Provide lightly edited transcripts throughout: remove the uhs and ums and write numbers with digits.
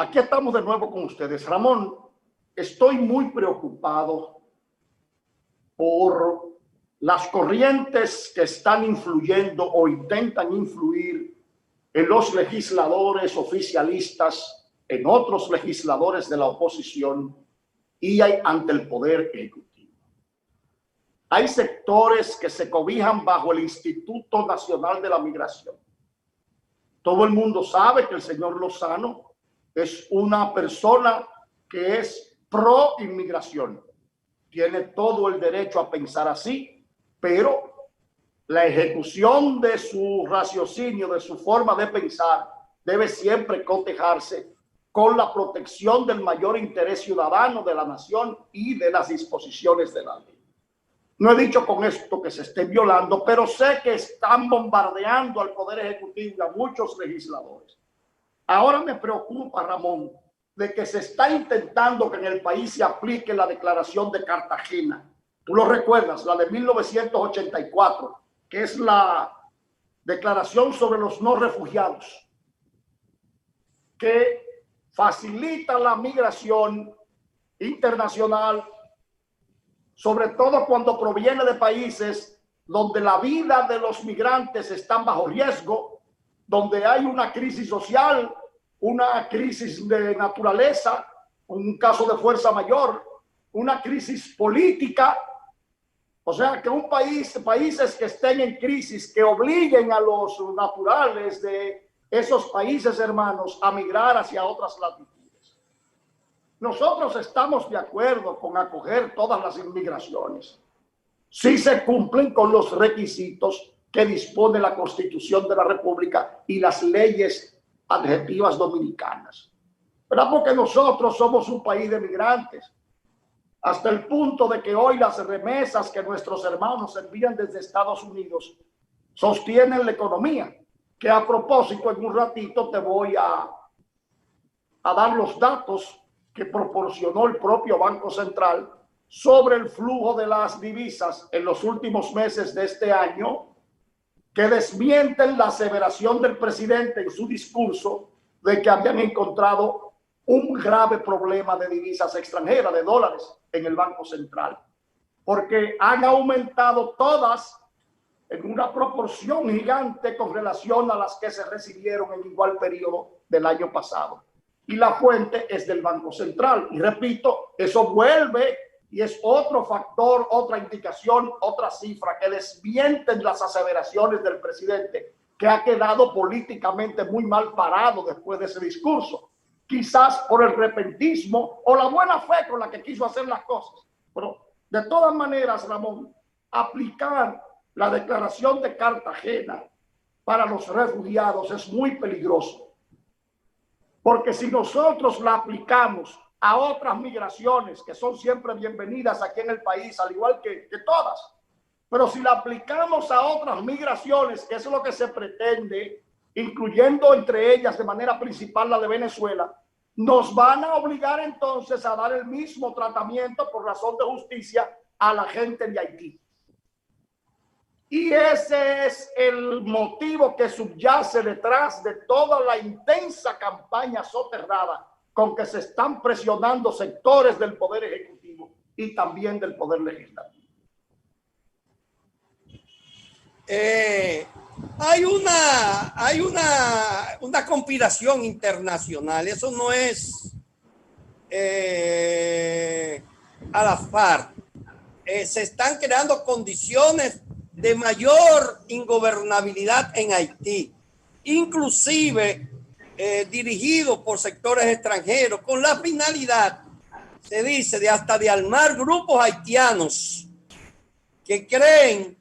Aquí estamos de nuevo con ustedes. Ramón, estoy muy preocupado por las corrientes que están influyendo o intentan influir en los legisladores oficialistas, en otros legisladores de la oposición y ante el Poder Ejecutivo. Hay sectores que se cobijan bajo el Instituto Nacional de la Migración. Todo el mundo sabe que el señor Lozano es una persona que es pro inmigración. Tiene todo el derecho a pensar así, pero la ejecución de su raciocinio, de su forma de pensar, debe siempre cotejarse con la protección del mayor interés ciudadano de la nación y de las disposiciones de la ley. No he dicho con esto que se esté violando, pero sé que están bombardeando al Poder Ejecutivo y a muchos legisladores. Ahora me preocupa, Ramón, de que se está intentando que en el país se aplique la Declaración de Cartagena. Tú lo recuerdas, la de 1984, que es la Declaración sobre los no refugiados, que facilita la migración internacional, sobre todo cuando proviene de países donde la vida de los migrantes está bajo riesgo, donde hay una crisis social, una crisis de naturaleza, un caso de fuerza mayor, una crisis política. O sea, que países que estén en crisis, que obliguen a los naturales de esos países hermanos a migrar hacia otras latitudes. Nosotros estamos de acuerdo con acoger todas las inmigraciones, si se cumplen con los requisitos que dispone la Constitución de la República y las leyes adjetivas dominicanas, ¿verdad? Porque nosotros somos un país de migrantes, hasta el punto de que hoy las remesas que nuestros hermanos envían desde Estados Unidos sostienen la economía, que a propósito en un ratito te voy a dar los datos que proporcionó el propio Banco Central sobre el flujo de las divisas en los últimos meses de este año, que desmienten la aseveración del presidente en su discurso de que habían encontrado un grave problema de divisas extranjeras, de dólares, en el Banco Central, porque han aumentado todas en una proporción gigante con relación a las que se recibieron en igual periodo del año pasado. Y la fuente es del Banco Central. Y repito, eso vuelve y es otro factor, otra indicación, otra cifra que desmienten las aseveraciones del presidente, que ha quedado políticamente muy mal parado después de ese discurso. Quizás por el repentismo o la buena fe con la que quiso hacer las cosas. Pero de todas maneras, Ramón, aplicar la Declaración de Cartagena para los refugiados es muy peligroso. Porque si nosotros la aplicamos a otras migraciones que son siempre bienvenidas aquí en el país, al igual que todas, pero si la aplicamos a otras migraciones, que es lo que se pretende, incluyendo entre ellas de manera principal la de Venezuela, nos van a obligar entonces a dar el mismo tratamiento por razón de justicia a la gente de Haití. Y ese es el motivo que subyace detrás de toda la intensa campaña soterrada con que se están presionando sectores del Poder Ejecutivo y también del Poder Legislativo. Hay una conspiración internacional, eso no es al azar. Se están creando condiciones de mayor ingobernabilidad en Haití, inclusive dirigido por sectores extranjeros, con la finalidad, se dice, de hasta de armar grupos haitianos que creen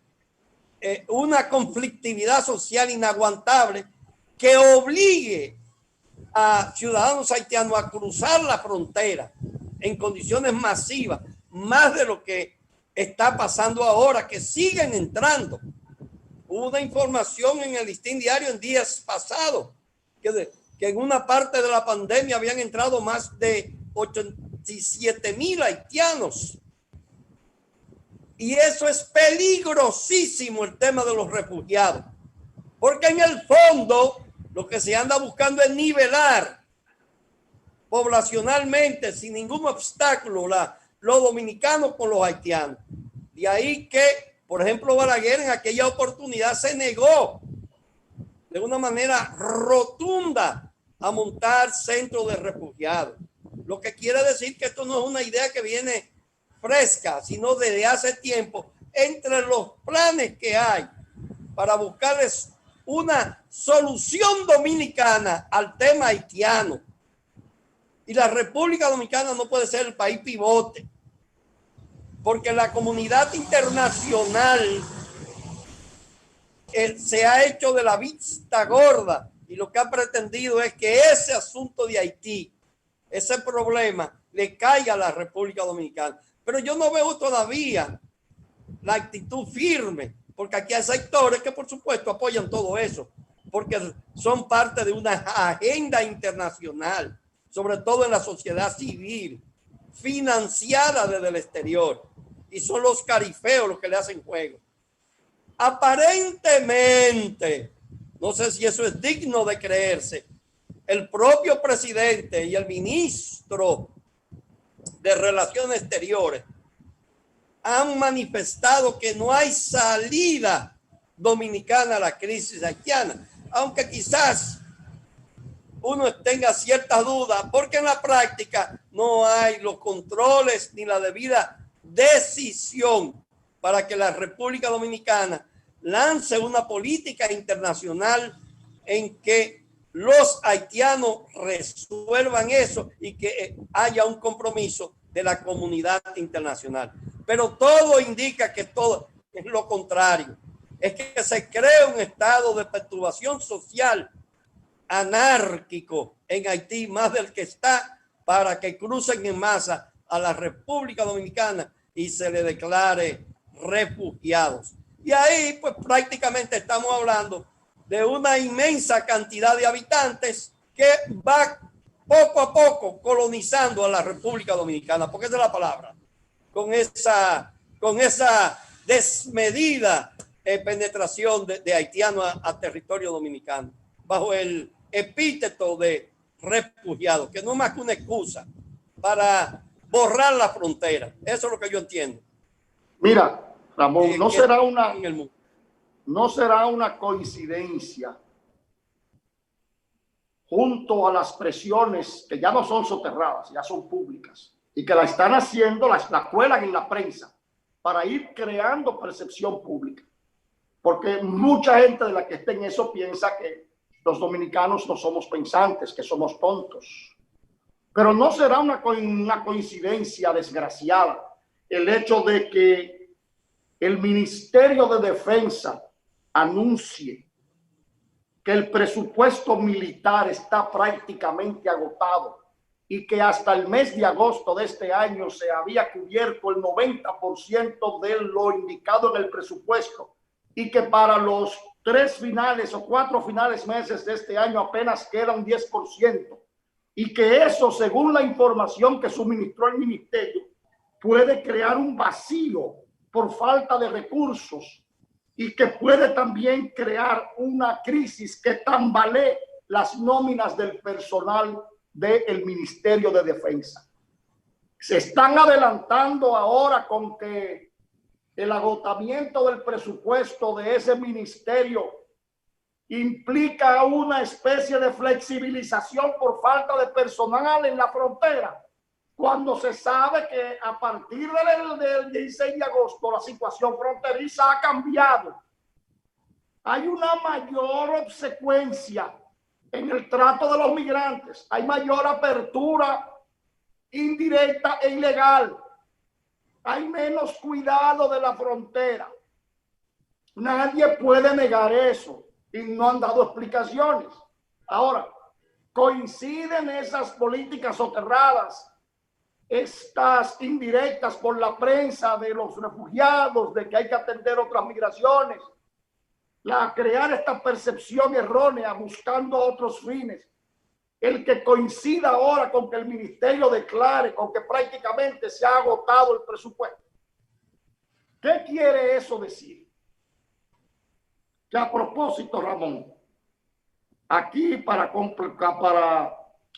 una conflictividad social inaguantable que obligue a ciudadanos haitianos a cruzar la frontera en condiciones masivas, más de lo que está pasando ahora, que siguen entrando. Hubo una información en el Listín Diario en días pasados que en una parte de la pandemia habían entrado más de 87,000 haitianos. Y eso es peligrosísimo, el tema de los refugiados, porque en el fondo lo que se anda buscando es nivelar poblacionalmente, sin ningún obstáculo, los dominicanos con los haitianos. De ahí que, por ejemplo, Balaguer en aquella oportunidad se negó de una manera rotunda a montar centros de refugiados. Lo que quiere decir que esto no es una idea que viene fresca, sino desde hace tiempo, entre los planes que hay para buscarles una solución dominicana al tema haitiano. Y la República Dominicana no puede ser el país pivote, porque la comunidad internacional se ha hecho de la vista gorda y lo que ha pretendido es que ese asunto de Haití, ese problema, le caiga a la República Dominicana. Pero yo no veo todavía la actitud firme, porque aquí hay sectores que por supuesto apoyan todo eso, porque son parte de una agenda internacional, sobre todo en la sociedad civil, financiada desde el exterior, y son los carifeos los que le hacen juego. Aparentemente, no sé si eso es digno de creerse, el propio presidente y el ministro de Relaciones Exteriores han manifestado que no hay salida dominicana a la crisis haitiana, aunque quizás uno tenga ciertas dudas, porque en la práctica no hay los controles ni la debida decisión para que la República Dominicana lance una política internacional en que los haitianos resuelvan eso y que haya un compromiso de la comunidad internacional. Pero todo indica que todo es lo contrario. Es que se crea un estado de perturbación social anárquico en Haití, más del que está, para que crucen en masa a la República Dominicana y se le declare refugiados. Y ahí pues prácticamente estamos hablando de una inmensa cantidad de habitantes que va poco a poco colonizando a la República Dominicana, porque esa es la palabra, con esa desmedida penetración de haitianos a territorio dominicano, bajo el epíteto de refugiados, que no es más que una excusa para borrar la frontera. Eso es lo que yo entiendo. Mira, Ramón, no será una coincidencia, junto a las presiones que ya no son soterradas, ya son públicas, y que la están haciendo, la cuelan en la prensa para ir creando percepción pública. Porque mucha gente de la que está en eso piensa que los dominicanos no somos pensantes, que somos tontos. Pero no será una coincidencia desgraciada el hecho de que el Ministerio de Defensa anuncie que el presupuesto militar está prácticamente agotado y que hasta el mes de agosto de este año se había cubierto el 90% de lo indicado en el presupuesto y que para los 3 finales o 4 finales meses de este año apenas queda un 10%, y que eso, según la información que suministró el ministerio, puede crear un vacío por falta de recursos y que puede también crear una crisis que tambalee las nóminas del personal del Ministerio de Defensa. Se están adelantando ahora con que el agotamiento del presupuesto de ese ministerio implica una especie de flexibilización por falta de personal en la frontera, cuando se sabe que a partir del 16 de agosto la situación fronteriza ha cambiado. Hay una mayor obsecuencia en el trato de los migrantes, hay mayor apertura indirecta e ilegal, hay menos cuidado de la frontera. Nadie puede negar eso y no han dado explicaciones. Ahora, coinciden esas políticas soterradas, estas indirectas por la prensa de los refugiados, de que hay que atender otras migraciones, crear esta percepción errónea buscando otros fines, el que coincida ahora con que el ministerio declare con que prácticamente se ha agotado el presupuesto. ¿Qué quiere eso decir? Que a propósito, Ramón, aquí para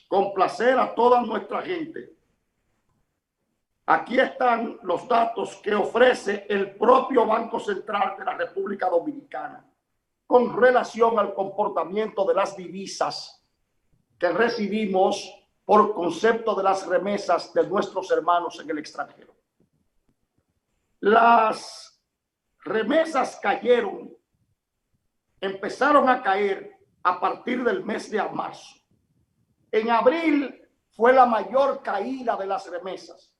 complacer a toda nuestra gente, aquí están los datos que ofrece el propio Banco Central de la República Dominicana con relación al comportamiento de las divisas que recibimos por concepto de las remesas de nuestros hermanos en el extranjero. Las remesas empezaron a caer a partir del mes de marzo. En abril fue la mayor caída de las remesas,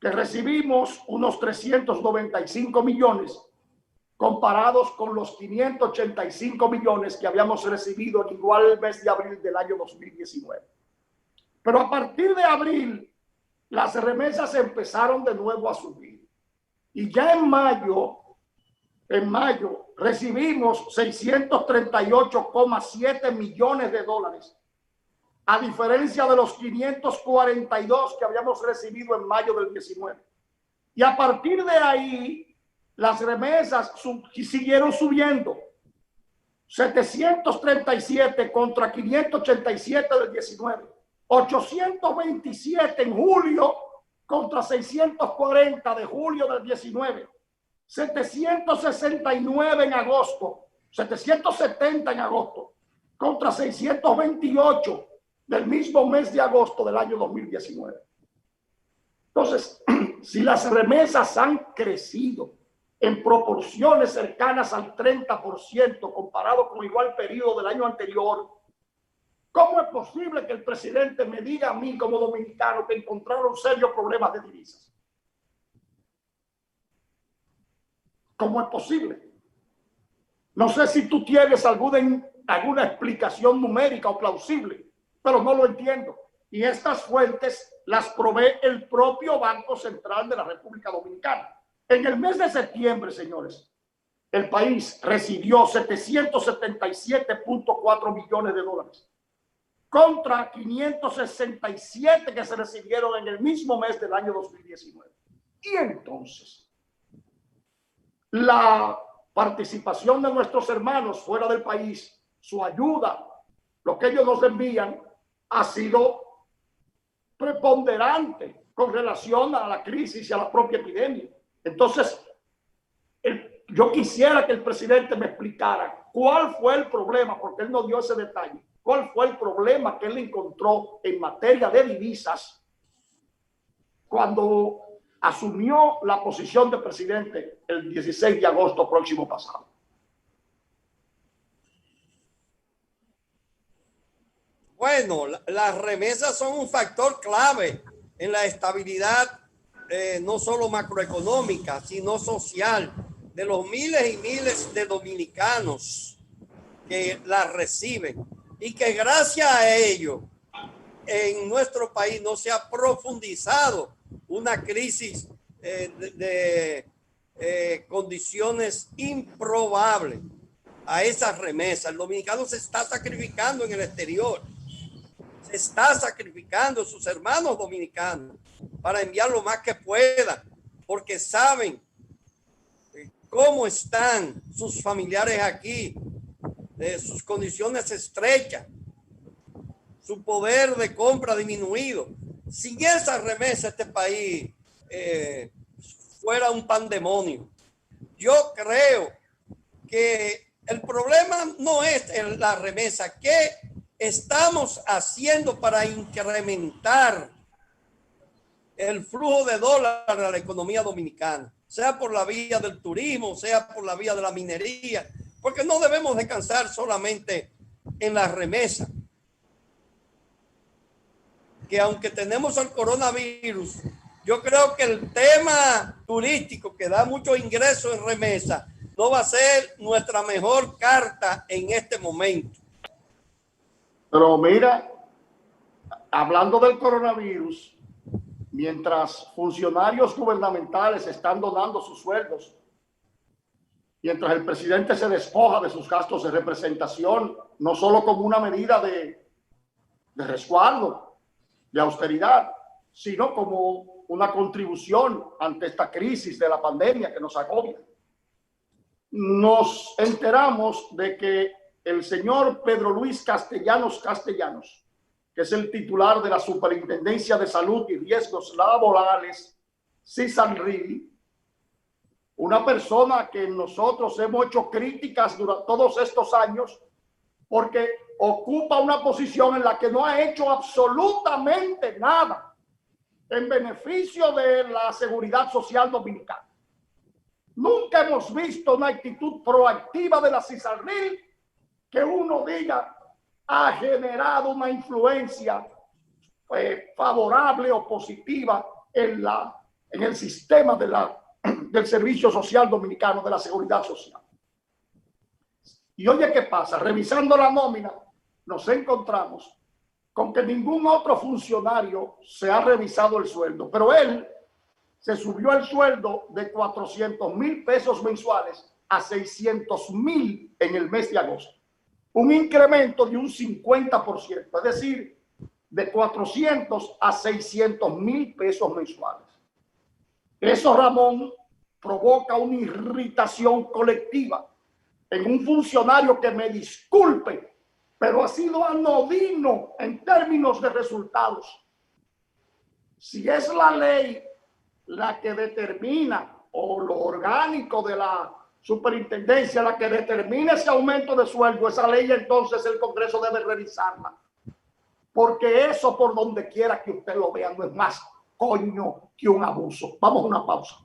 que recibimos unos 395 millones comparados con los 585 millones que habíamos recibido en igual mes de abril del año 2019. Pero a partir de abril, las remesas empezaron de nuevo a subir. Y ya en mayo recibimos 638,7 millones de dólares, a diferencia de los 542 que habíamos recibido en mayo del 19. Y a partir de ahí, las remesas siguieron subiendo. 737 contra 587 del 19. 827 en julio contra 640 de julio del 19. 769 en agosto. 770 en agosto contra 628 del mismo mes de agosto del año 2019. Entonces, si las remesas han crecido en proporciones cercanas al 30% comparado con igual periodo del año anterior, ¿cómo es posible que el presidente me diga a mí como dominicano que encontraron serios problemas de divisas? ¿Cómo es posible? No sé si tú tienes alguna explicación numérica o plausible, pero no lo entiendo. Y estas fuentes las provee el propio Banco Central de la República Dominicana. En el mes de septiembre, señores, el país recibió 777.4 millones de dólares contra 567 que se recibieron en el mismo mes del año 2019. Y entonces, la participación de nuestros hermanos fuera del país, su ayuda, lo que ellos nos envían, ha sido preponderante con relación a la crisis y a la propia epidemia. Entonces, yo quisiera que el presidente me explicara cuál fue el problema, porque él no dio ese detalle. ¿Cuál fue el problema que él encontró en materia de divisas cuando asumió la posición de presidente el 16 de agosto próximo pasado? Bueno, las remesas son un factor clave en la estabilidad no solo macroeconómica, sino social de los miles y miles de dominicanos que las reciben, y que gracias a ello en nuestro país no se ha profundizado una crisis de condiciones improbables a esas remesas. El dominicano se está sacrificando en el exterior, se está sacrificando sus hermanos dominicanos para enviar lo más que puedan, porque saben cómo están sus familiares aquí, de sus condiciones estrechas, su poder de compra disminuido. Sin esa remesa este país fuera un pandemonio. Yo creo que el problema no es la remesa. ¿Qué estamos haciendo para incrementar el flujo de dólares a la economía dominicana? Sea por la vía del turismo, sea por la vía de la minería, porque no debemos descansar solamente en la remesa. Que aunque tenemos el coronavirus, yo creo que el tema turístico, que da mucho ingreso en remesa, no va a ser nuestra mejor carta en este momento. Pero mira, hablando del coronavirus, mientras funcionarios gubernamentales están donando sus sueldos, mientras el presidente se despoja de sus gastos de representación, no solo como una medida de resguardo, de austeridad, sino como una contribución ante esta crisis de la pandemia que nos agobia. Nos enteramos de que el señor Pedro Luis Castellanos, que es el titular de la Superintendencia de Salud y Riesgos Laborales, CISANRIL, una persona que nosotros hemos hecho críticas durante todos estos años porque ocupa una posición en la que no ha hecho absolutamente nada en beneficio de la seguridad social dominicana. Nunca hemos visto una actitud proactiva de la CISANRIL que uno diga ha generado una influencia favorable o positiva en el sistema del servicio social dominicano, de la seguridad social. Y oye, ¿qué pasa? Revisando la nómina, nos encontramos con que ningún otro funcionario se ha revisado el sueldo, pero él se subió el sueldo de 400,000 pesos mensuales a 600,000 en el mes de agosto. Un incremento de un 50%, es decir, de 400 a 600,000 pesos mensuales. Eso, Ramón, provoca una irritación colectiva en un funcionario que, me disculpe, pero ha sido anodino en términos de resultados. Si es la ley la que determina, o lo orgánico de la superintendencia la que determina ese aumento de sueldo, esa ley entonces el Congreso debe revisarla. Porque eso, por donde quiera que usted lo vea, no es más coño que un abuso. Vamos a una pausa.